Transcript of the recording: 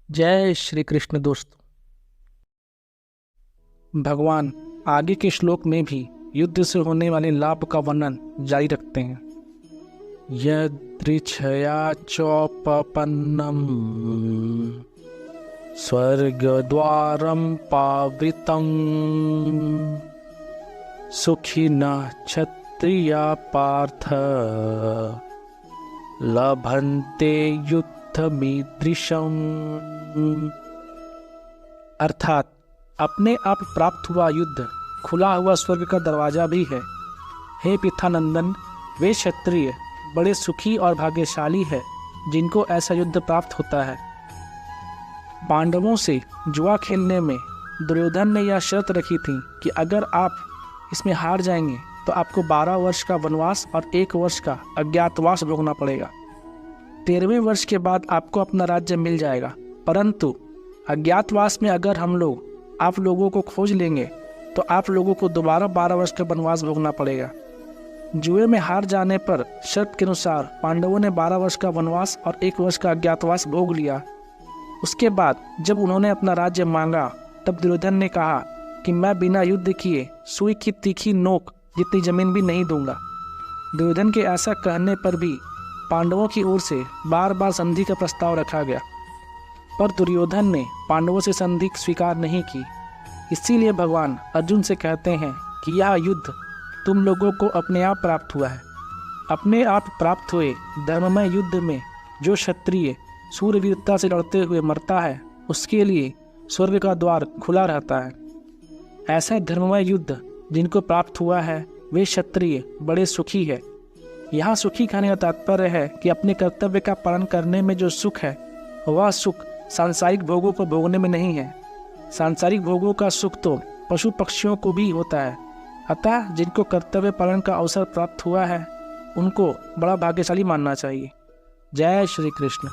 जय श्री कृष्ण। दोस्तों, भगवान आगे के श्लोक में भी युद्ध से होने वाले लाभ का वर्णन जारी रखते हैं। यदृच्छया चोपपन्नम स्वर्गद्वारं पावृतं सुखिनः क्षत्रिया पार्थ लभन्ते युद्धमीदृशम्। अर्थात अपने आप प्राप्त हुआ युद्ध खुला हुआ स्वर्ग का दरवाजा भी है। हे पितानंदन, वे क्षत्रिय बड़े सुखी और भाग्यशाली है जिनको ऐसा युद्ध प्राप्त होता है। पांडवों से जुआ खेलने में दुर्योधन ने यह शर्त रखी थी कि अगर आप इसमें हार जाएंगे तो आपको 12 वर्ष का वनवास और 1 वर्ष का अज्ञातवास भोगना पड़ेगा। 13वें वर्ष के बाद आपको अपना राज्य मिल जाएगा, परंतु अज्ञातवास में अगर हम लोग आप लोगों को खोज लेंगे तो आप लोगों को दोबारा 12 वर्ष का वनवास भोगना पड़ेगा। जुए में हार जाने पर शर्त के अनुसार पांडवों ने 12 वर्ष का वनवास और 1 वर्ष का अज्ञातवास भोग लिया। उसके बाद जब उन्होंने अपना राज्य मांगा तब दुर्योधन ने कहा कि मैं बिना युद्ध किए सुई की तीखी नोक जितनी जमीन भी नहीं दूंगा। दुर्योधन के ऐसा कहने पर भी पांडवों की ओर से बार बार संधि का प्रस्ताव रखा गया, पर दुर्योधन ने पांडवों से संधि स्वीकार नहीं की। इसीलिए भगवान अर्जुन से कहते हैं कि यह युद्ध तुम लोगों को अपने आप प्राप्त हुआ है। अपने आप प्राप्त हुए धर्ममय युद्ध में जो क्षत्रिय सूरवीरता से लड़ते हुए मरता है उसके लिए स्वर्ग का द्वार खुला रहता है। ऐसा धर्ममय युद्ध जिनको प्राप्त हुआ है वे क्षत्रिय बड़े सुखी है। यहाँ सुखी कहने का तात्पर्य है कि अपने कर्तव्य का पालन करने में जो सुख है वह सुख सांसारिक भोगों को भोगने में नहीं है। सांसारिक भोगों का सुख तो पशु पक्षियों को भी होता है। अतः जिनको कर्तव्य पालन का अवसर प्राप्त हुआ है उनको बड़ा भाग्यशाली मानना चाहिए। जय श्री कृष्ण।